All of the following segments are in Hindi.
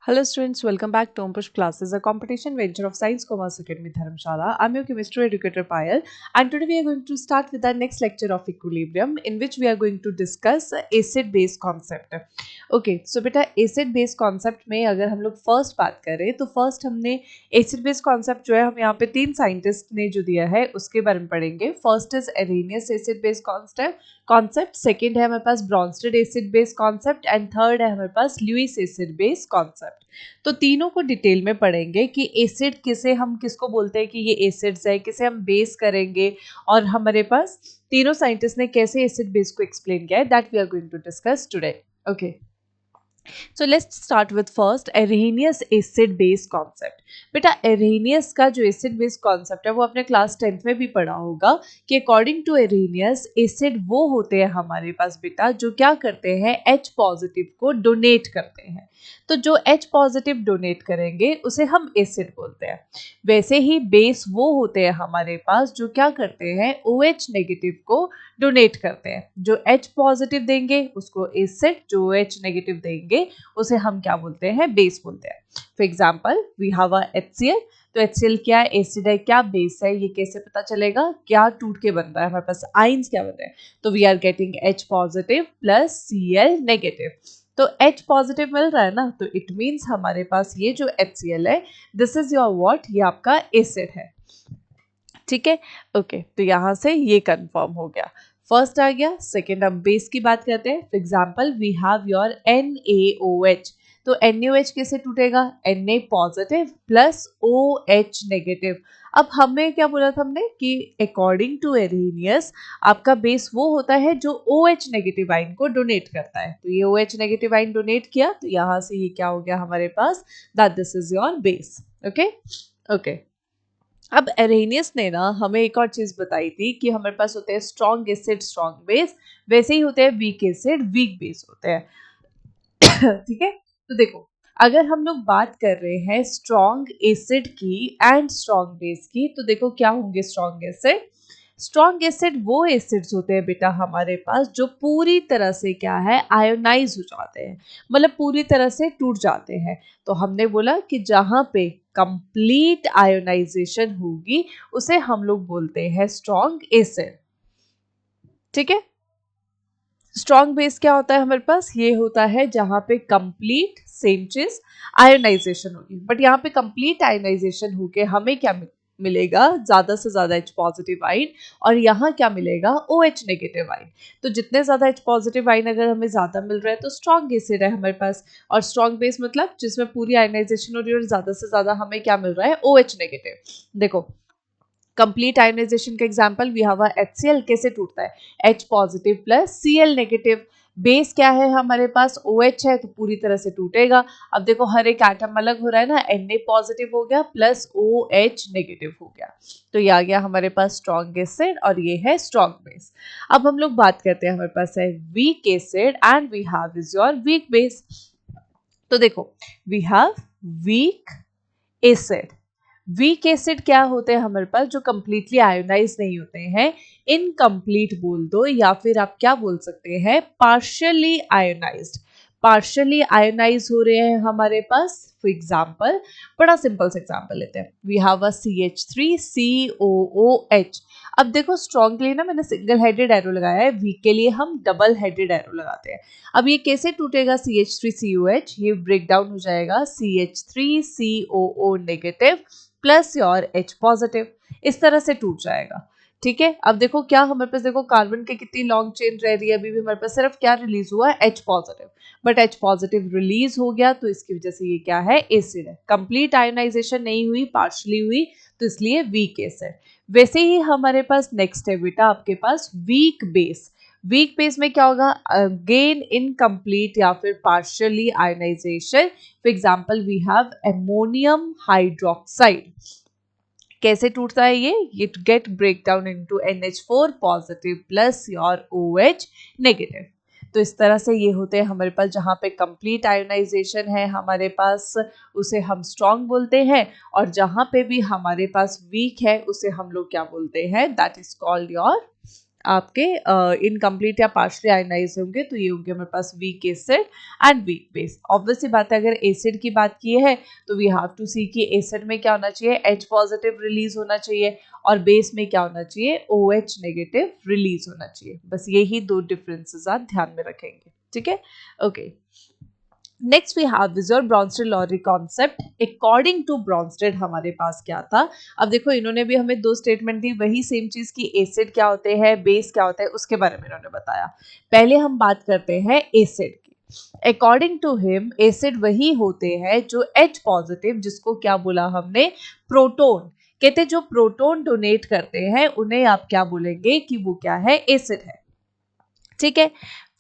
Hello students, welcome back to Ompush Classes, a competition venture of Science Commerce Academy Dharamshala. I'm your chemistry educator Payal, and today we are going to start with our next lecture of equilibrium, in which we are going to discuss acid-base concept. Okay, so बेटा acid-base concept में अगर हम लोग first बात करें तो first हमने acid-base concept जो है हम यहाँ पे 3 साइंटिस्ट ने जो दिया है उसके बारे में पढ़ेंगे. First is Arrhenius acid-base concept, second है हमारे पास Bronsted acid-base concept and third है हमारे पास Lewis acid-base concept. तो तीनों को डिटेल में पढ़ेंगे कि एसिड किसे हम किसको बोलते हैं कि ये एसिड्स है, किसे हम बेस करेंगे और हमारे पास तीनों साइंटिस्ट ने कैसे एसिड बेस को एक्सप्लेन किया है, that we are going to discuss today. Okay, so let's start with first Arrhenius acid base concept. बेटा एरहेनियस का जो एसिड बेस कॉन्सेप्ट है वो आपने क्लास 10th में भी पढ़ा होगा कि अकॉर्डिंग टू एरहेनियस एसिड वो होते हैं हमारे पास बेटा जो क्या करते हैं, H पॉजिटिव को डोनेट करते हैं. तो जो H पॉजिटिव डोनेट करेंगे उसे हम एसिड बोलते हैं. वैसे ही बेस वो होते हैं हमारे पास जो क्या करते हैं, OH नेगेटिव को डोनेट करते हैं. जो H पॉजिटिव देंगे उसको एसिड, जो OH नेगेटिव देंगे उसे हम क्या बोलते हैं, बेस बोलते हैं. For example we have a HCl. तो HCl क्या है, एसिड है क्या बेस है, ये कैसे पता चलेगा, क्या टूट के बन रहा है हमारे पास, आइंस क्या बन रहे हैं. तो we are getting H positive plus Cl negative. तो H पॉजिटिव मिल रहा है ना, तो इट मीन्स हमारे पास ये जो HCl है दिस इज योर व्हाट, ये आपका एसिड है. ठीक है, ओके, तो यहाँ से ये कंफर्म हो गया. फर्स्ट आ गया. सेकेंड हम बेस की बात करते हैं. For example we have your NaOH. तो NaOH कैसे टूटेगा, Na positive plus OH negative. अब हमें क्या बोला था हमने कि अकॉर्डिंग टू एरहेनियस आपका बेस वो होता है जो OH नेगेटिव आइन को डोनेट करता है. तो ये OH नेगेटिव आइन डोनेट किया तो यहाँ से ये क्या हो गया हमारे पास, that this is your base. Okay okay. अब एरहेनियस ने ना हमें एक और चीज बताई थी कि हमारे पास होते हैं स्ट्रॉन्ग एसिड स्ट्रॉन्ग बेस, वैसे ही होते हैं वीक एसिड वीक बेस होते हैं. ठीक है, तो देखो अगर हम लोग बात कर रहे हैं स्ट्रॉन्ग एसिड की एंड स्ट्रॉन्ग बेस की, तो देखो क्या होंगे स्ट्रॉन्ग एसिड. स्ट्रॉन्ग एसिड वो एसिड्स होते हैं बेटा हमारे पास जो पूरी तरह से क्या है, आयोनाइज हो जाते हैं, मतलब पूरी तरह से टूट जाते हैं. तो हमने बोला कि जहां पे कंप्लीट आयोनाइजेशन होगी उसे हम लोग बोलते हैं स्ट्रॉन्ग एसिड. ठीक है, स्ट्रॉन्ग बेस क्या होता है हमारे पास, ये होता है जहां पे कंप्लीट सेम चीज आयोनाइजेशन होगी. बट यहाँ पे कंप्लीट आयोनाइजेशन होके हमें क्या मिलेगा, ज्यादा से ज्यादा H पॉजिटिव आइन, और यहाँ क्या मिलेगा, OH नेगेटिव आइन. तो जितने ज्यादा H पॉजिटिव आइन अगर हमें ज्यादा मिल रहा है तो स्ट्रॉन्ग एसिड है हमारे पास. और स्ट्रॉन्ग बेस मतलब जिसमें पूरी आयोनाइजेशन हो रही है और ज्यादा से ज्यादा हमें क्या मिल रहा है, OH नेगेटिव. देखो कंप्लीट आयोनाइजेशन का एग्जांपल वी हैव HCl. कैसे टूटता है, H positive plus Cl negative. Base क्या है हमारे पास, OH है, तो पूरी तरह से टूटेगा. अब देखो हर एक एटम अलग हो रहा है ना, Na पॉजिटिव हो गया प्लस OH नेगेटिव हो गया. तो ये आ गया हमारे पास स्ट्रॉन्ग एसिड और ये है स्ट्रॉन्ग बेस. अब हम लोग बात करते हैं, हमारे पास है weak acid and we have is your weak base. तो देखो we have weak acid. Weak acid क्या होते हैं हमारे पास, जो कंप्लीटली आयोनाइज नहीं होते हैं, इनकम्प्लीट बोल दो या फिर आप क्या बोल सकते हैं, पार्शियली आयोनाइज्ड. पार्शियली आयोनाइज हो रहे हैं हमारे पास. फॉर एग्जांपल बड़ा सिंपल सा एग्जांपल लेते हैं. We have a CH3COOH. अब देखो स्ट्रॉन्ग के लिए ना मैंने सिंगल हेडेड एरो लगाया है, वीक के लिए हम डबल हेडेड एरो लगाते हैं. अब ये कैसे टूटेगा CH3COH, ये ब्रेक डाउन हो जाएगा CH3COO negative plus your H positive. इस तरह से टूट जाएगा. ठीक है, अब देखो क्या हमारे पास, देखो कार्बन की कितनी लॉन्ग चेन रह रही है, अभी भी हमारे पास सिर्फ क्या रिलीज हुआ है, H positive. But H positive release हो गया तो इसकी वजह से ये क्या है, एसिड है. कंप्लीट आयोनाइजेशन नहीं हुई, पार्शली हुई, तो इसलिए वीक एसिड. वैसे ही हमारे पास नेक्स्ट है बेटा आपके पास वीक बेस. वीक बेस में क्या होगा, अगेन इनकम्प्लीट या फिर partially ionization. For example we have ammonium hydroxide. कैसे टूटता है ये get break down into NH4 positive plus your OH negative. तो इस तरह से ये होते हैं हमारे पास, जहाँ पे कंप्लीट आयोनाइजेशन है हमारे पास उसे हम स्ट्रॉन्ग बोलते हैं, और जहाँ पे भी हमारे पास वीक है उसे हम लोग क्या बोलते हैं, दैट इज कॉल्ड योर आपके इनकम्प्लीट या पार्शली आयनाइज होंगे तो ये होंगे हमारे पास weak acid and weak base. Obviously बात है, अगर एसिड की बात की है तो वी हैव टू सी कि एसिड में क्या होना चाहिए, H पॉजिटिव रिलीज होना चाहिए, और बेस में क्या होना चाहिए, OH नेगेटिव रिलीज होना चाहिए। बस यही दो डिफरेंसेस आप ध्यान में रखेंगे, ठीक है। Okay, next we have with your Bronsted Lowry concept. According to Bronsted हमारे पास क्या था, अब देखो इन्होंने भी हमें दो स्टेटमेंट दी, वही सेम चीज की एसिड क्या होते हैं, बेस क्या होता है, उसके बारे में इन्होंने बताया। पहले हम बात करते हैं एसिड की। अकॉर्डिंग टू हिम एसिड वही होते हैं जो H पॉजिटिव, जिसको क्या बोला हमने, प्रोटोन कहते, जो प्रोटोन डोनेट करते हैं उन्हें आप क्या बोलेंगे कि वो क्या है, एसिड है, ठीक है।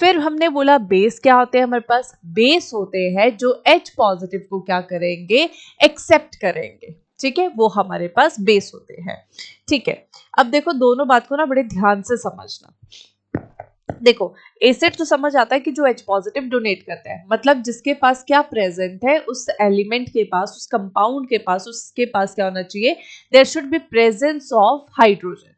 फिर हमने बोला बेस क्या होते हैं, हमारे पास बेस होते हैं जो H पॉजिटिव को क्या करेंगे, एक्सेप्ट करेंगे, ठीक है, वो हमारे पास बेस होते हैं, ठीक है। अब देखो दोनों बात को ना बड़े ध्यान से समझना। देखो एसिड तो समझ आता है कि जो H पॉजिटिव डोनेट करते हैं, मतलब जिसके पास क्या प्रेजेंट है, उस एलिमेंट के पास, उस कंपाउंड के पास, उसके पास क्या होना चाहिए, there should be presence of hydrogen.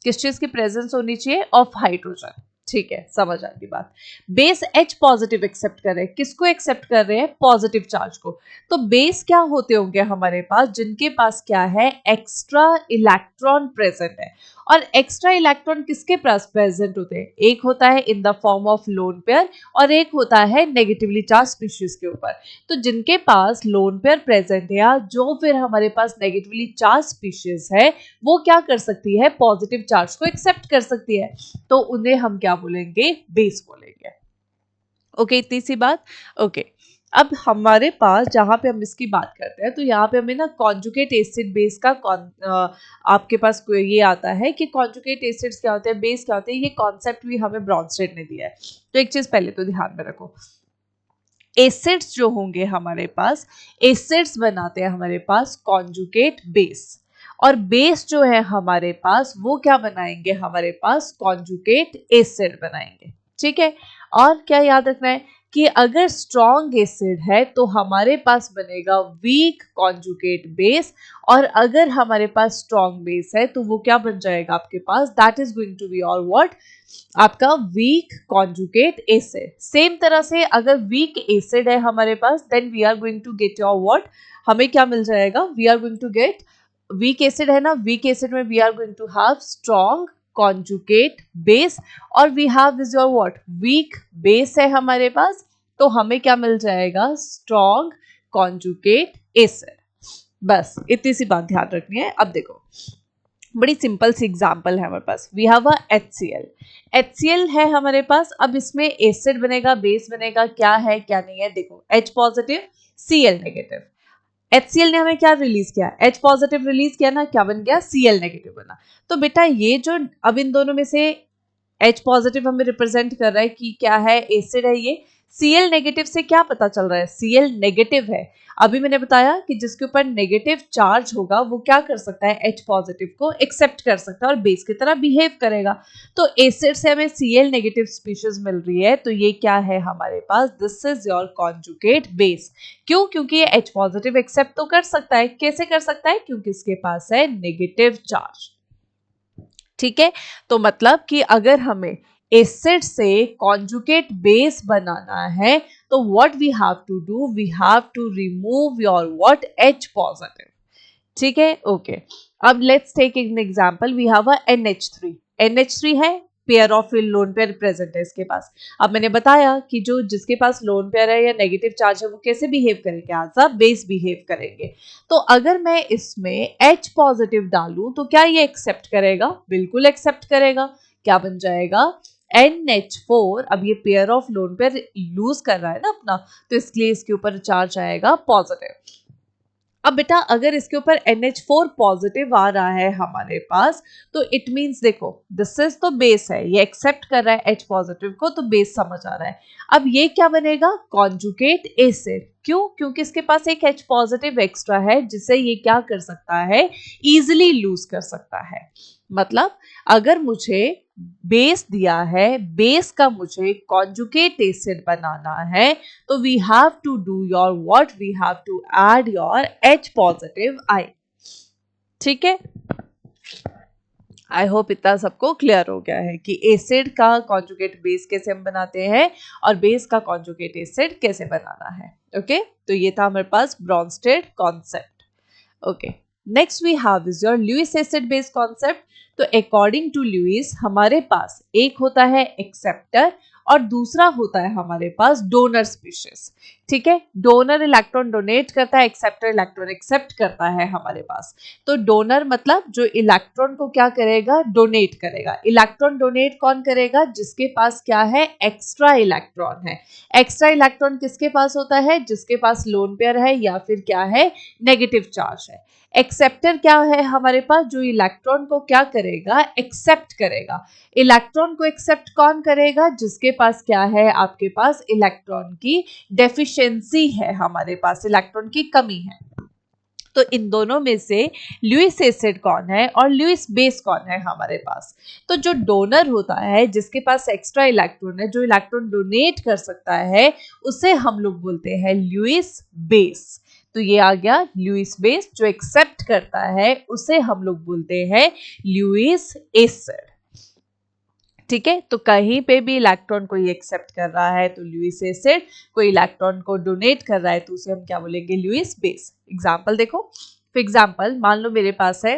किस चीज की प्रेजेंस होनी चाहिए, ऑफ हाइड्रोजन, ठीक है, समझ आ गई बात। बेस H पॉजिटिव एक्सेप्ट कर रहे हैं, किसको एक्सेप्ट कर रहे हैं, पॉजिटिव चार्ज को। तो बेस क्या होते होंगे हमारे पास, जिनके पास क्या है, एक्स्ट्रा इलेक्ट्रॉन प्रेजेंट है। और एक्स्ट्रा इलेक्ट्रॉन किसके पास प्रेजेंट होते हैं, एक होता है in the form of lone pair और एक होता है नेगेटिवली चार्ज स्पीशीज के ऊपर। तो जिनके पास लोन पेयर प्रेजेंट है या जो फिर हमारे पास नेगेटिवली चार्ज स्पीशीज है, वो क्या कर सकती है, पॉजिटिव चार्ज को एक्सेप्ट कर सकती है, तो उन्हें हम क्या बोलेंगे, बेस बोलेंगे। ओके, इतनी सी बात। ओके, अब हमारे पास जहां पे हम इसकी बात करते हैं तो यहाँ पे हमें ना कॉन्जुगेट एसिड बेस का आपके पास ये आता है कि कॉन्जुगेट एसिड्स क्या होते हैं, बेस क्या होते हैं, ये कॉन्सेप्ट भी हमें ब्रॉन्स्टेड ने दिया है। तो एक चीज पहले तो ध्यान में रखो, एसिड्स जो होंगे हमारे पास, एसिड्स बनाते हैं हमारे पास कॉन्जुगेट बेस, और बेस जो है हमारे पास वो क्या बनाएंगे, हमारे पास कॉन्जुगेट एसिड बनाएंगे, ठीक है। और क्या याद रखना है कि अगर स्ट्रॉन्ग एसिड है तो हमारे पास बनेगा वीक कॉन्जुगेट बेस, और अगर हमारे पास स्ट्रॉन्ग बेस है तो वो क्या बन जाएगा आपके पास, that is going to be और व्हाट, आपका वीक कॉन्जुगेट एसिड। सेम तरह से अगर वीक एसिड है हमारे पास, then we are going to get your what, हमें क्या मिल जाएगा, we are going to get, weak acid है ना, वीक एसिड में we are going to have strong conjugate base, और we have this your what, weak base है हमारे पास, तो हमें क्या मिल जाएगा, स्ट्रॉन्ग कॉन्जुगेट एसिड। बस इतनी सी बात ध्यान रखनी है। अब देखो बड़ी सिंपल सी एग्जांपल है हमारे पास, we have a HCl। HCl है हमारे पास, अब इसमें एसिड बनेगा, बेस बनेगा, क्या है क्या नहीं है, देखो H positive Cl negative. HCl ने हमें क्या रिलीज किया, H पॉजिटिव रिलीज किया ना, क्या बन गया, Cl नेगेटिव बना। तो बेटा ये जो अब इन दोनों में से H पॉजिटिव हमें रिप्रेजेंट कर रहा है कि क्या है, एसिड है ये। Cl नेगेटिव से क्या पता चल रहा है, Cl नेगेटिव है। अभी मैंने बताया कि जिसके ऊपर नेगेटिव चार्ज होगा वो क्या कर सकता है, H पॉजिटिव को एक्सेप्ट कर सकता है और बेस की तरह बिहेव करेगा। तो एसिड से हमें Cl नेगेटिव स्पीशीज मिल रही है, तो ये क्या है हमारे पास, this is your conjugate base. क्यों, क्योंकि ये H पॉजिटिव एक्सेप्ट तो कर सकता है, कैसे कर सकता है, क्योंकि इसके पास है नेगेटिव चार्ज, ठीक है। तो मतलब कि अगर हमें एसिड से कॉन्जुगेट बेस बनाना है तो what we have to do, we have to remove your what, H positive, ठीक है। ओके, अब let's take an example, we have a NH3। NH3 है, pair of lone pair present है इसके पास। अब मैंने बताया कि जो जिसके पास लोन पेयर है या नेगेटिव चार्ज है वो कैसे बिहेव करेंगे, एज अ बेस बिहेव करेंगे। तो अगर मैं इसमें H पॉजिटिव डालूं तो क्या ये एक्सेप्ट करेगा, बिल्कुल एक्सेप्ट करेगा। क्या बन जाएगा, NH4। अब ये pair of lone pair lose कर रहा है ना अपना, तो इसलिए इसके ऊपर चार्ज आएगा पॉजिटिव। अब बेटा अगर इसके ऊपर NH4 पॉजिटिव आ रहा है हमारे पास, तो इट मींस देखो दिस इज तो बेस है, ये एक्सेप्ट कर रहा है H पॉजिटिव को, तो बेस समझ आ रहा है। अब ये क्या बनेगा, कॉन्जुगेट एसिड। क्यों, क्योंकि इसके पास एक H पॉजिटिव एक्स्ट्रा है जिसे ये क्या कर सकता है, इजिली लूज कर सकता है। मतलब अगर मुझे बेस दिया है, बेस का मुझे कॉन्जुगेट एसिड बनाना है, तो we have to do your what, we have to add your H positive ion, ठीक है। आई होप इतना सबको क्लियर हो गया है कि एसिड का कॉन्जुगेट बेस कैसे हम बनाते हैं और बेस का कॉन्जुगेट एसिड कैसे बनाना है। ओके, तो ये था हमारे पास Bronsted concept. Okay, next we have is your Lewis acid base concept. तो अकॉर्डिंग टू लुईस हमारे पास एक होता है एक्सेप्टर और दूसरा होता है हमारे पास डोनर स्पीशीज। ठीक है, डोनर इलेक्ट्रॉन डोनेट करता है, एक्सेप्टर इलेक्ट्रॉन एक्सेप्ट करता है हमारे पास। तो डोनर मतलब जो इलेक्ट्रॉन को क्या करेगा, डोनेट करेगा। इलेक्ट्रॉन डोनेट कौन करेगा, जिसके पास क्या है, एक्स्ट्रा इलेक्ट्रॉन है। एक्स्ट्रा इलेक्ट्रॉन किसके पास होता है, जिसके पास लोन पेयर है या फिर क्या है, नेगेटिव चार्ज है। एक्सेप्टर क्या है हमारे पास, जो इलेक्ट्रॉन को क्या करेगा, एक्सेप्ट करेगा। इलेक्ट्रॉन को एक्सेप्ट कौन करेगा, जिसके पास क्या है, आपके पास इलेक्ट्रॉन की डेफिशिएंसी है, हमारे पास इलेक्ट्रॉन की कमी है। तो इन दोनों में से लुईस एसिड कौन है और लुईस बेस कौन है हमारे पास। तो जो डोनर होता है, जिसके पास एक्स्ट्रा इलेक्ट्रॉन है, जो इलेक्ट्रॉन डोनेट कर सकता है, उसे हम लोग बोलते हैं लुईस बेस। तो ये आ गया लुईस बेस। जो एक्सेप्ट करता है उसे हम लोग बोलते हैं लुईस एसिड। ठीक है, तो कहीं पे भी इलेक्ट्रॉन कोई एक्सेप्ट कर रहा है तो लुईस एसिड, कोई इलेक्ट्रॉन को डोनेट कर रहा है तो उसे हम क्या बोलेंगे, लुईस बेस। एग्जाम्पल देखो, फॉर एग्जाम्पल मान लो मेरे पास है,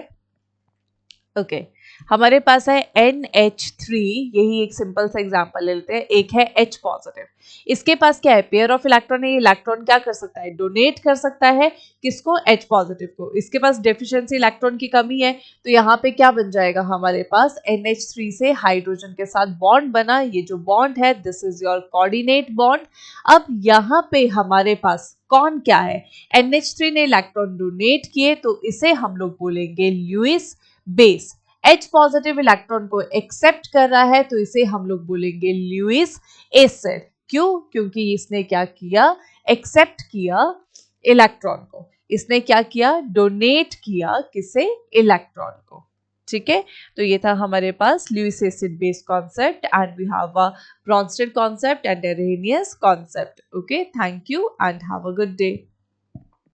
ओके हमारे पास है NH3, यही एक सिंपल सा एग्जांपल ले लेते हैं। एक है H पॉजिटिव, इसके पास क्या है, पेयर ऑफ इलेक्ट्रॉन है। ये इलेक्ट्रॉन क्या कर सकता है, डोनेट कर सकता है किसको, H पॉजिटिव को। इसके पास डेफिशिएंसी इलेक्ट्रॉन की कमी है, तो यहाँ पे क्या बन जाएगा हमारे पास, NH3 से हाइड्रोजन के साथ बॉन्ड बना। ये जो बॉन्ड है, this is your coordinate bond. अब यहाँ पे हमारे पास कौन क्या है, NH3 ने इलेक्ट्रॉन डोनेट किए, तो इसे हम लोग बोलेंगे Lewis base. H positive electron को एक्सेप्ट कर रहा है, तो इसे हम लोग बोलेंगे लुईस एसिड। क्यों, क्योंकि इसने क्या किया, एक्सेप्ट किया इलेक्ट्रॉन को। इसने क्या किया, डोनेट किया किसे, इलेक्ट्रॉन को। ठीक है, तो ये था हमारे पास Lewis acid base concept and we have a Bronsted concept and Arrhenius concept. Okay, thank you and have a good day.